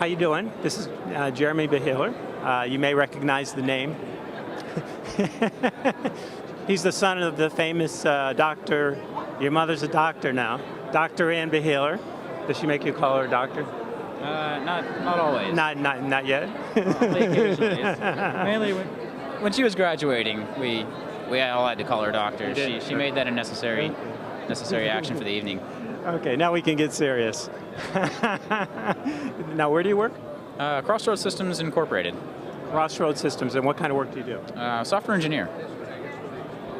you doing? This is Jeremy Beheler. You may recognize the name. He's the son of the famous doctor. Your mother's a doctor now, Dr. Ann Beheler. Does she make you call her doctor? Not always. Not yet. Only occasionally. Mainly when she was graduating, we all had to call her doctor. She made that a necessary action for the evening. Okay, now we can get serious. Now, where do you work? Crossroads Systems Incorporated. Crossroads Systems, and what kind of work do you do? Software engineer.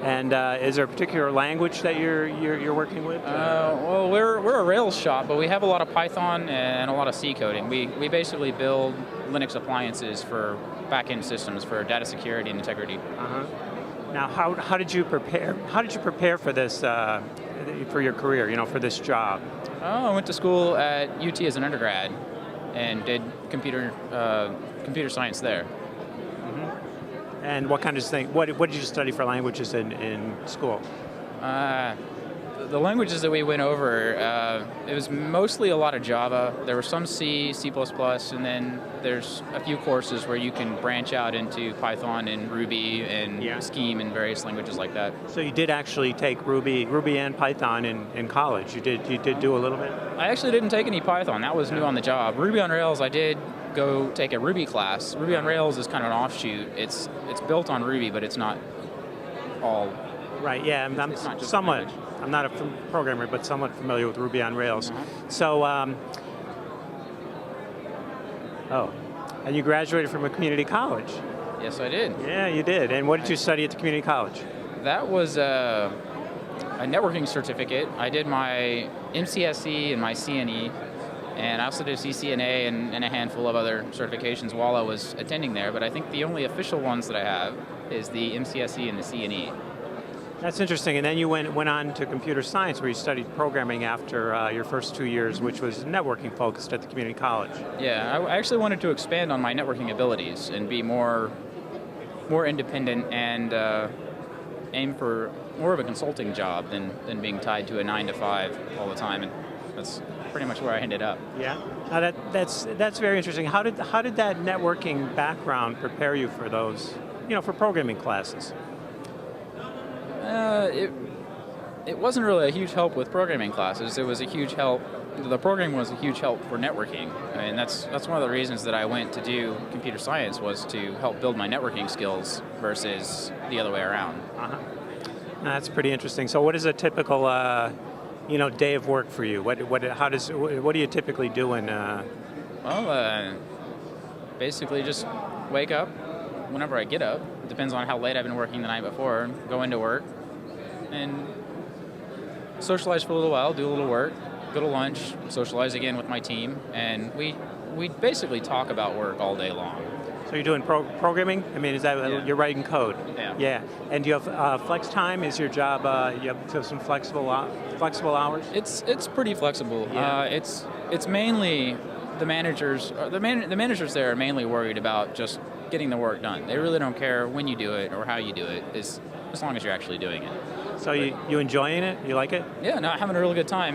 And is there a particular language that you're working with? Well, we're a Rails shop, but we have a lot of Python and a lot of C coding. We basically build Linux appliances for back-end systems for data security and integrity. Uh-huh. Now, how did you prepare? How did you prepare for this for your career? For this job. I went to school at UT as an undergrad and did computer science there. Mm-hmm. And what kind of thing? What did you study for languages in school? The languages that we went over, it was mostly a lot of Java. There were some C, C++, and then there's a few courses where you can branch out into Python and Ruby and Scheme and various languages like that. So you did actually take Ruby and Python in college. You did do a little bit? I actually didn't take any Python. That was new on the job. Ruby on Rails, I did go take a Ruby class. Ruby on Rails is kind of an offshoot. It's built on Ruby, but it's not all. Right, yeah, I'm somewhat. I'm not a programmer, but somewhat familiar with Ruby on Rails. Uh-huh. So, and you graduated from a community college. Yes, I did. Yeah, you did. And what did you study at the community college? That was a networking certificate. I did my MCSE and my CNE, and I also did CCNA and a handful of other certifications while I was attending there, but I think the only official ones that I have is the MCSE and the CNE. That's interesting. And then you went on to computer science, where you studied programming after your first 2 years, which was networking focused at the community college. Yeah, I actually wanted to expand on my networking abilities and be more independent and aim for more of a consulting job than being tied to a 9-to-5 all the time. And that's pretty much where I ended up. Yeah. Now that's very interesting. How did that networking background prepare you for those, for programming classes? It wasn't really a huge help with programming classes. It was a huge help. The programming was a huge help for networking. I mean, that's one of the reasons that I went to do computer science, was to help build my networking skills versus the other way around. Uh-huh. That's pretty interesting. So, what is a typical, day of work for you? What do you typically do in? Basically just wake up whenever I get up. It depends on how late I've been working the night before. Go into work and socialize for a little while, do a little work, go to lunch, socialize again with my team, and we basically talk about work all day long. So you're doing programming? I mean, is that you're writing code? Yeah. Yeah. And do you have flex time? Is your job you have some flexible hours? It's pretty flexible. Yeah. It's mainly the managers. The managers there are mainly worried about just getting the work done. They really don't care when you do it or how you do it, as long as you're actually doing it. So you enjoying it? You like it? Yeah, no, having a really good time.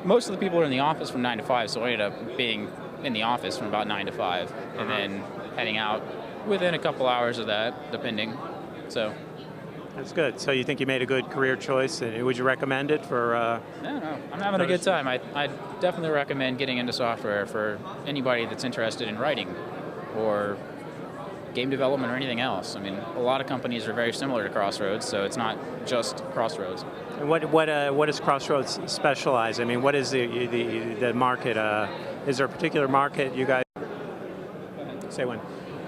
Most of the people are in the office from 9 to 5, so I ended up being in the office from about 9 to 5, and then heading out within a couple hours of that, depending. So that's good. So you think you made a good career choice, and would you recommend it for? No, I'm having a good time. I definitely recommend getting into software for anybody that's interested in writing or game development or anything else. I mean, a lot of companies are very similar to Crossroads, so it's not just Crossroads. And what does Crossroads specialize? I mean, what is the market? Is there a particular market you guys? Say one.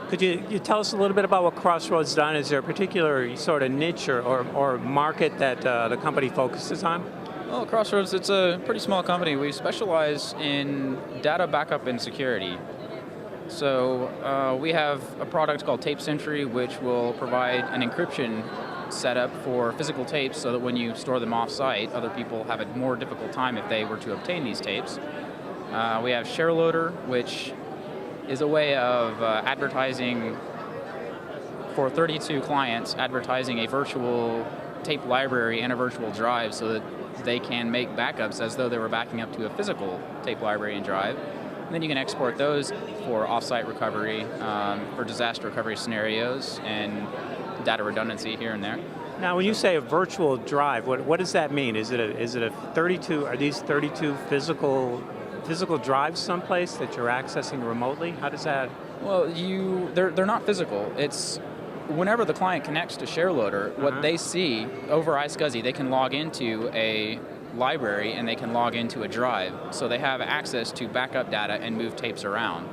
Could you tell us a little bit about what Crossroads done? Is there a particular sort of niche or market that the company focuses on? Well, Crossroads, it's a pretty small company. We specialize in data backup and security. So we have a product called Tape Sentry, which will provide an encryption setup for physical tapes so that when you store them off-site, other people have a more difficult time if they were to obtain these tapes. We have ShareLoader, which is a way of advertising for 32 clients, advertising a virtual tape library and a virtual drive so that they can make backups as though they were backing up to a physical tape library and drive. And then you can export those for offsite recovery, for disaster recovery scenarios, and data redundancy here and there. Now, when you say a virtual drive, what does that mean? Is it a 32? Are these 32 physical drives someplace that you're accessing remotely? How does that? Well, they're not physical. It's whenever the client connects to ShareLoader, what they see over iSCSI, they can log into a library and they can log into a drive. So they have access to backup data and move tapes around.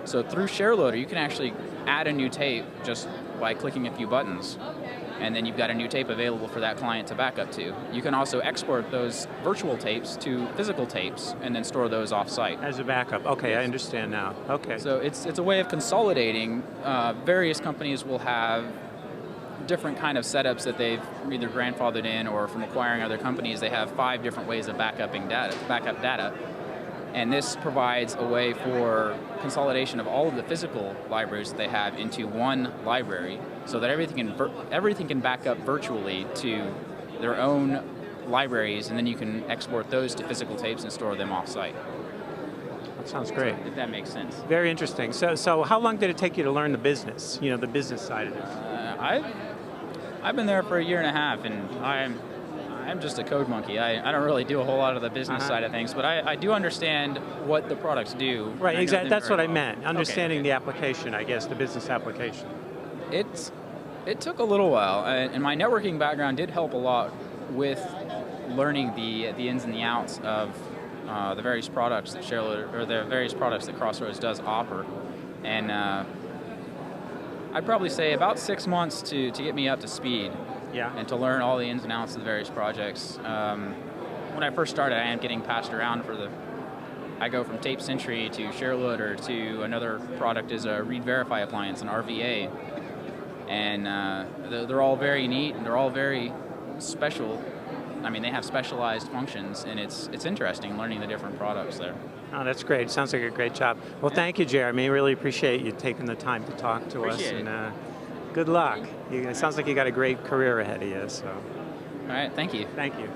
So through ShareLoader, you can actually add a new tape just by clicking a few buttons. And then you've got a new tape available for that client to back up to. You can also export those virtual tapes to physical tapes and then store those off-site. As a backup. Okay, I understand now. Okay. So it's a way of consolidating. Various companies will have different kind of setups that they've either grandfathered in or from acquiring other companies. They have 5 different ways of backup data. And this provides a way for consolidation of all of the physical libraries that they have into one library so that everything can back up virtually to their own libraries, and then you can export those to physical tapes and store them off-site. That sounds great. If that makes sense. Very interesting. So how long did it take you to learn the business, the business side of this? I've been there for a year and a half, and I'm just a code monkey. I don't really do a whole lot of the business side of things, but I do understand what the products do. Right, exactly. That's what I meant. Okay. Understanding the application, I guess, the business application. It took a little while, and my networking background did help a lot with learning the ins and the outs of the various products that ShareLoader, or the various products that Crossroads does offer. And I'd probably say about 6 months to get me up to speed. Yeah. And to learn all the ins and outs of the various projects. When I first started, I am getting passed around I go from Tape Sentry to ShareLoader to another product is a Read Verify appliance, an RVA. And they're all very neat, and they're all very special. I mean, they have specialized functions, and it's interesting learning the different products there. Oh, that's great. Sounds like a great job. Well, thank you, Jeremy. Really appreciate you taking the time to talk to us. Appreciate it. And good luck. It sounds like you got a great career ahead of you. So. All right, thank you. Thank you.